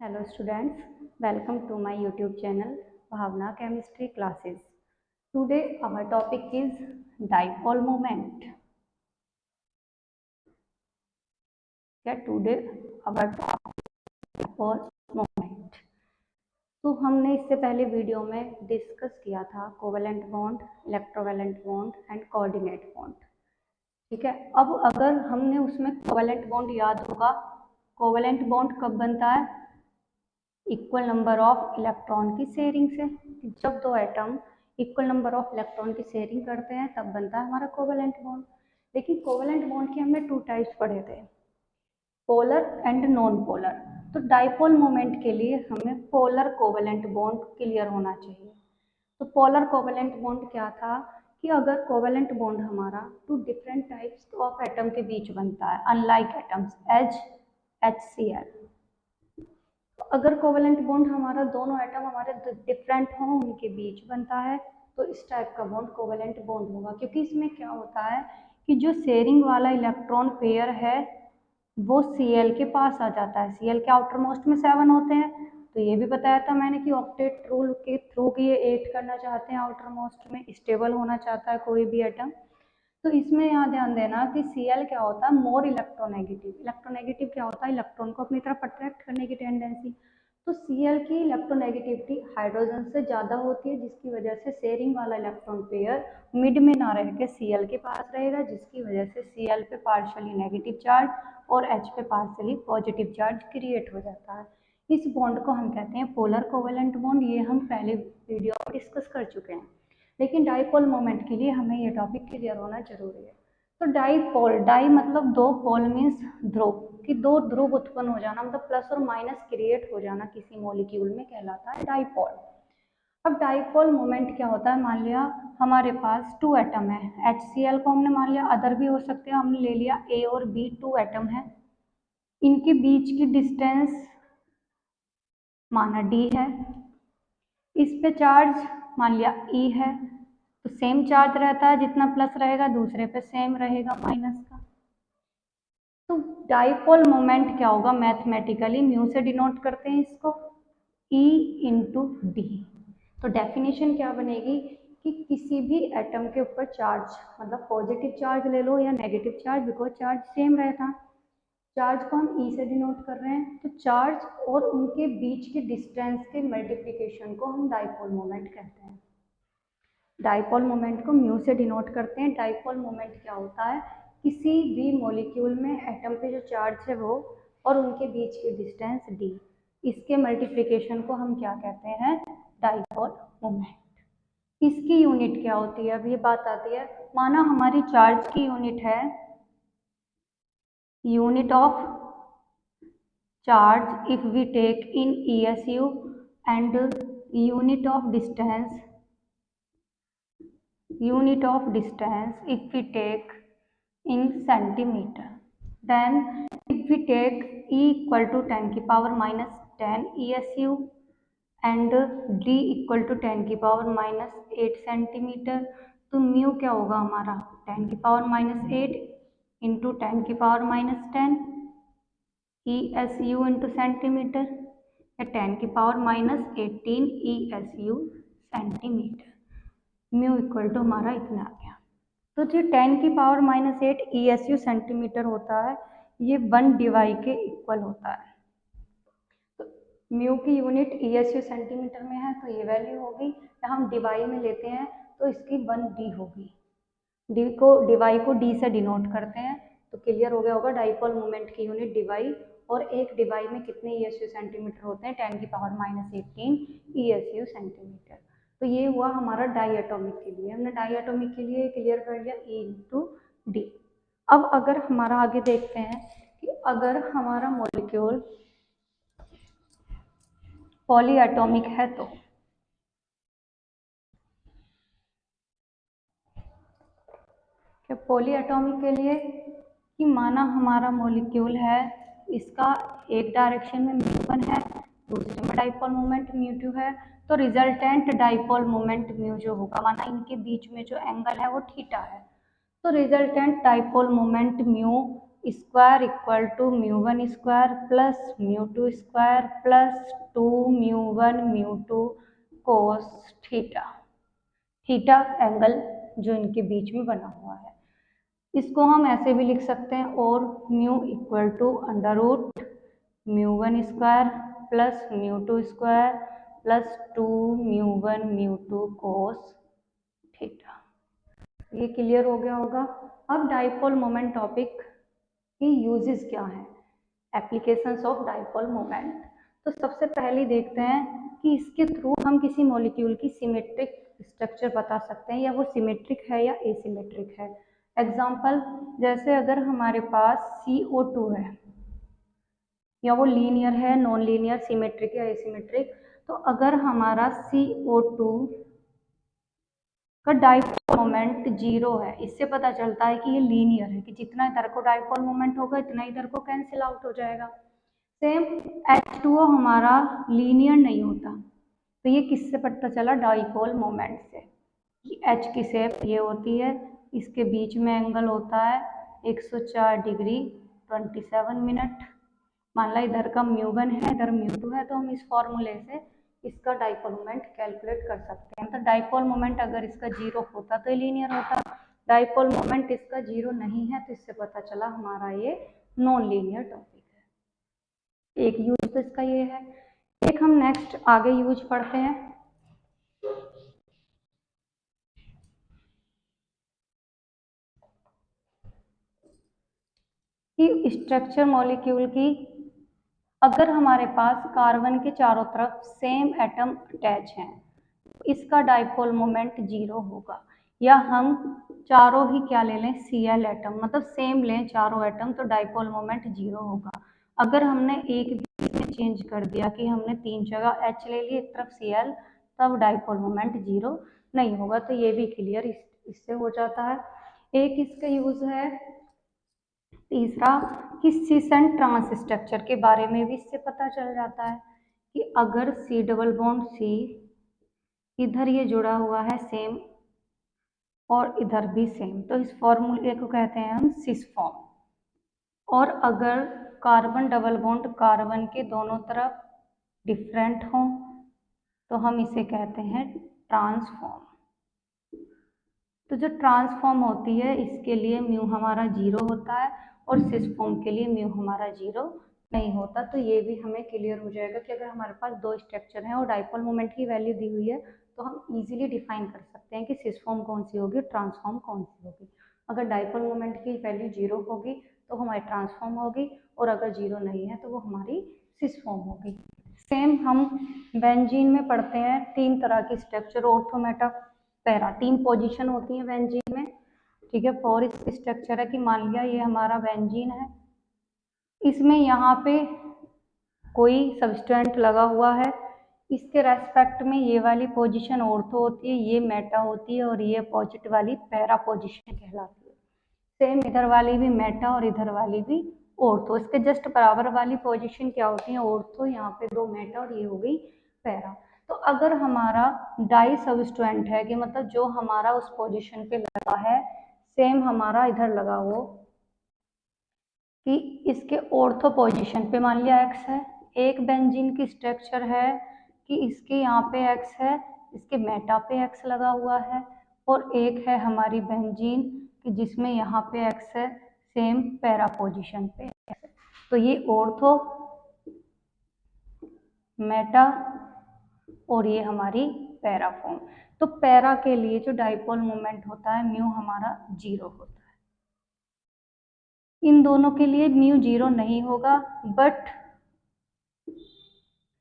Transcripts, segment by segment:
Hello students, welcome to my YouTube channel Bhavna Chemistry Classes. Today our topic is dipole moment. Today our topic is dipole moment. तो हमने इससे पहले video में discuss किया था covalent bond, electrovalent bond and coordinate bond. ठीक है, अब अगर हमने उसमें कोवेलेंट बॉन्ड याद होगा, कोवेलेंट बॉन्ड कब बनता है? इक्वल नंबर ऑफ इलेक्ट्रॉन की शेयरिंग से। जब दो atom equal number of electron की शेयरिंग करते हैं तब बनता है हमारा कोवेलेंट बॉन्ड। लेकिन कोवेलेंट बॉन्ड के हमने 2 टाइप्स पढ़े थे, पोलर एंड नॉन पोलर। तो डाइपोल मोमेंट के लिए हमें पोलर कोवेलेंट बॉन्ड क्लियर होना चाहिए। तो पोलर कोवेलेंट बॉन्ड क्या था कि अगर कोवेलेंट बॉन्ड हमारा 2 डिफरेंट टाइप्स ऑफ एटम के बीच बनता है, अनलाइक एटम्स HCl। अगर कोवेलेंट बॉन्ड हमारा दोनों एटम हमारे डिफरेंट हों, उनके बीच बनता है, तो इस टाइप का बॉन्ड कोवेलेंट बॉन्ड होगा। क्योंकि इसमें क्या होता है कि जो शेयरिंग वाला इलेक्ट्रॉन पेयर है वो Cl के पास आ जाता है। Cl के आउटर मोस्ट में 7 होते हैं, तो ये भी बताया था मैंने कि ऑक्टेट रूल के थ्रू ये 8 करना चाहते हैं, आउटर मोस्ट में स्टेबल होना चाहता है कोई भी एटम। तो इसमें यहाँ ध्यान देना कि Cl क्या होता है, मोर इलेक्ट्रोनेगेटिव। इलेक्ट्रोनेगेटिव क्या होता है, इलेक्ट्रॉन को अपनी तरफ अट्रैक्ट करने की टेंडेंसी। तो Cl की इलेक्ट्रोनेगेटिविटी हाइड्रोजन से ज़्यादा होती है, जिसकी वजह से शेयरिंग वाला इलेक्ट्रॉन पेयर मिड में ना रह के Cl के पास रहेगा, जिसकी वजह से Cl पे पार्शियली नेगेटिव चार्ज और H पे पार्शियली पॉजिटिव चार्ज क्रिएट हो जाता है। इस बॉन्ड को हम कहते हैं पोलर कोवेलेंट बॉन्ड। ये हम पहले वीडियो में डिस्कस कर चुके हैं, लेकिन डाइपोल मोमेंट के लिए हमें ये टॉपिक क्लियर होना जरूरी है। तो डाइपोल, डाई मतलब दो, पोल मीन्स ध्रुव, कि दो ध्रुव उत्पन्न हो जाना, मतलब प्लस और माइनस क्रिएट हो जाना किसी मॉलिक्यूल में कहलाता है डाइपोल। अब डाइपोल मोमेंट क्या होता है, मान लिया हमारे पास 2 एटम है, HCl को हमने मान लिया, अदर भी हो सकते हैं, हमने ले लिया A और B, 2 एटम है, इनके बीच की डिस्टेंस माना D है, इस पे चार्ज मान लिया E है, तो सेम चार्ज रहता है, जितना प्लस रहेगा दूसरे पे सेम रहेगा माइनस का। तो डाइपोल मोमेंट क्या होगा, मैथमेटिकली म्यू से डिनोट करते हैं इसको, E इंटू डी। तो डेफिनेशन क्या बनेगी कि किसी भी एटम के ऊपर चार्ज, मतलब पॉजिटिव चार्ज ले लो या negative charge, because charge same रहता, चार्ज को हम E से डिनोट कर रहे हैं, तो चार्ज और उनके बीच के डिस्टेंस के मल्टीप्लिकेशन को हम डाइपोल मोमेंट कहते हैं। डाइपोल मोमेंट को म्यू से डिनोट करते हैं। डाइपोल मोमेंट क्या होता है, किसी भी मॉलिक्यूल में एटम पे जो चार्ज है वो और उनके बीच की डिस्टेंस d, इसके मल्टीप्लिकेशन को हम क्या कहते हैं, डाइपोल मोमेंट। इसकी यूनिट क्या होती है, अब ये बात आती है, माना हमारी चार्ज की यूनिट है unit of charge if we take in ESU and unit of distance if we take in centimeter. Then if we take E equal to 10 की power minus 10 ESU and D equal to 10 की power minus 8 centimetre, तो mu क्या होगा हमारा 10 की power minus 8 into 10 की power minus 10 ESU into centimetre, या 10 की power minus 18 ESU centimetre. Mu equal to हमारा इतना आ गया। तो जो 10 की पावर माइनस 8 ESU सेंटीमीटर होता है, ये 1 डिवाई के इक्वल होता है। तो म्यू की यूनिट ESU सेंटीमीटर में है, तो ये वैल्यू होगी, या हम डिवाई में लेते हैं तो इसकी 1D होगी। डिवाई को D से डिनोट करते हैं, तो क्लियर हो गया होगा डाइपोल मोमेंट की यूनिट डिवाई, और एक डिवाई में कितने ESU सेंटीमीटर होते हैं, 10 की पावर माइनस 18 ESU सेंटीमीटर। तो ये हुआ हमारा डाई एटॉमिक के लिए, हमने डाई एटॉमिक के लिए क्लियर कर लिया E इंटू डी। अब अगर हमारा आगे देखते हैं कि अगर हमारा मॉलिक्यूल पॉली एटॉमिक है, तो पॉली एटॉमिक के लिए कि माना हमारा मॉलिक्यूल है, इसका एक डायरेक्शन में μ1 है, दूसरे में डाइपोल मोमेंट μ2 है, तो रिजल्टेंट डाइपोल मोमेंट म्यू जो होगा, माना इनके बीच में जो एंगल है वो थीटा है, तो resultant dipole moment mu square equal to μ1 square plus μ2 square plus 2 μ1 μ2 cos theta. Theta angle जो इनके बीच में बना हुआ है, इसको हम ऐसे भी लिख सकते हैं, और mu equal to under root μ1 square plus μ2 square plus 2 μ1 μ2 cos theta. ये क्लियर हो गया होगा। अब डाइपोल मोमेंट टॉपिक की यूजेस क्या है, एप्लीकेशंस ऑफ डाइपोल मोमेंट। तो सबसे पहले देखते हैं कि इसके थ्रू हम किसी मॉलिक्यूल की सिमेट्रिक स्ट्रक्चर बता सकते हैं, या वो सिमेट्रिक है या एसिमेट्रिक है। एग्जाम्पल, जैसे अगर हमारे पास CO2 है, या वो लीनियर है, नॉन लीनियर, सिमेट्रिक या एसिमेट्रिक। तो अगर हमारा CO2 का डाइपोल मोमेंट 0 है, इससे पता चलता है कि ये लीनियर है, कि जितना इधर को डाइपोल मोमेंट होगा इतना इधर को कैंसिल आउट हो जाएगा। सेम H2O हमारा लीनियर नहीं होता, तो ये किससे पता चला, डाइपोल मोमेंट से। कि H की शेप ये होती है, इसके बीच में एंगल होता है 104 डिग्री 27 मिनट। मान ला इधर का μ1 है, इधर μ2 है, तो हम इस फॉर्मूले से इसका डाइपोल मोमेंट कैलकुलेट कर सकते हैं। तो डाइपोल मोमेंट अगर इसका 0 होता तो ये लीनियर होता, डाइपोल मोमेंट इसका 0 नहीं है, तो इससे पता चला हमारा ये नॉन लीनियर टॉपिक है। एक यूज तो इसका ये है। एक हम नेक्स्ट आगे यूज पढ़ते हैं कि स्ट्रक्चर मॉलिक्यूल की, अगर हमारे पास कार्बन के चारों तरफ सेम एटम अटैच हैं, इसका डाइपोल मोमेंट 0 होगा। या हम चारों ही क्या ले लें, Cl एटम, मतलब सेम लें चारों एटम, तो डाइपोल मोमेंट 0 होगा। अगर हमने एक बीच में चेंज कर दिया कि हमने 3 जगह H ले ली, एक तरफ Cl, तब डाइपोल मोमेंट 0 नहीं होगा। तो ये भी क्लियर इससे हो जाता है। एक इसका यूज है तीसरा, कि सिस एंड ट्रांस स्ट्रक्चर के बारे में भी इससे पता चल जाता है कि अगर C डबल बॉन्ड C इधर ये जुड़ा हुआ है सेम, और इधर भी सेम, तो इस फॉर्मूले को कहते हैं हम सिस फॉर्म। और अगर कार्बन डबल बॉन्ड कार्बन के दोनों तरफ डिफरेंट हों, तो हम इसे कहते हैं ट्रांसफॉर्म। तो जो ट्रांसफॉर्म होती है, इसके लिए म्यू हमारा 0 होता है, और सिस फॉर्म के लिए म्यू हमारा 0 नहीं होता। तो ये भी हमें क्लियर हो जाएगा कि अगर हमारे पास दो स्ट्रक्चर हैं और डाइपोल मोमेंट की वैल्यू दी हुई है, तो हम इजीली डिफाइन कर सकते हैं कि सिस फॉर्म कौन सी होगी, ट्रांसफॉर्म कौन सी होगी। अगर डाइपोल मोमेंट की वैल्यू 0 होगी तो हमारी ट्रांसफॉर्म होगी, और अगर 0 नहीं है तो वो हमारी सिस फॉर्म होगी। सेम हम बेंजीन में पढ़ते हैं 3 तरह की structure, ortho, Meta, para. 3 position होती है बेंजीन में, ठीक है। फॉर इस स्ट्रक्चर है कि मान लिया ये हमारा बेंजीन है, इसमें यहाँ पे कोई सब्सटेंट लगा हुआ है, इसके रेस्पेक्ट में ये वाली पोजीशन ऑर्थो होती है, ये मेटा होती है, और ये अपोजिट वाली पैरा पोजीशन कहलाती है। सेम इधर वाली भी मेटा और इधर वाली भी ऑर्थो। इसके जस्ट बराबर वाली पोजीशन क्या होती है, ऑर्थो, यहाँ पे 2 मेटा और ये हो गई पैरा। तो अगर हमारा डाई सबस्टेंट है, कि मतलब जो हमारा उस पोजीशन पे लगा है, सेम हमारा इधर लगा हो, कि इसके ऑर्थो पोजीशन पे मान लिया x है। एक बेंजीन की स्ट्रक्चर है कि इसके यहाँ पे x है, इसके मेटा पे x लगा हुआ है, और एक है हमारी बेंजीन कि जिसमें यहाँ पे x है, सेम पैरा पोजीशन पे x है। तो ये ऑर्थो, मेटा, और ये हमारी पैरा फॉर्म। तो पैरा के लिए जो डाइपोल मोमेंट होता है, म्यू हमारा 0 होता है। इन दोनों के लिए म्यू 0 नहीं होगा, बट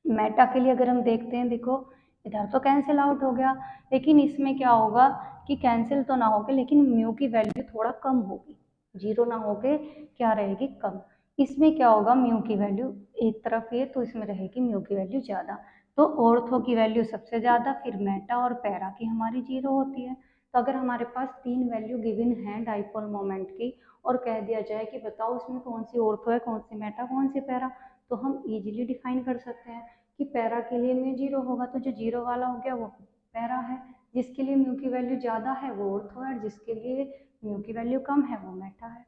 मेटा के लिए अगर हम देखते हैं, देखो इधर तो कैंसिल आउट हो गया, लेकिन इसमें क्या होगा कि कैंसिल तो ना होगे, लेकिन म्यू की वैल्यू थोड़ा कम होगी, 0 ना होके क्या रहेगी, कम। इसमें क्या होगा, म्यू की वैल्यू एक तरफ है, तो इसमें रहेगी म्यू की वैल्यू ज़्यादा। तो ऑर्थो की वैल्यू सबसे ज़्यादा, फिर मेटा और पैरा की हमारी 0 होती है। तो अगर हमारे पास 3 वैल्यू गिवन है डाइपोल मोमेंट की, और कह दिया जाए कि बताओ इसमें कौन सी ऑर्थो है, कौन सी मेटा, कौन सी पैरा, तो हम इजीली डिफाइन कर सकते हैं कि पैरा के लिए म्यू 0 होगा, तो जो 0 वाला हो गया वो पैरा है, जिसके लिए म्यू की वैल्यू ज़्यादा है वो ऑर्थो है, और जिसके लिए म्यू की वैल्यू कम है वो मेटा है।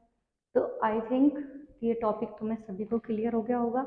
तो आई थिंक ये टॉपिक तुम्हें सभी को क्लियर हो गया होगा।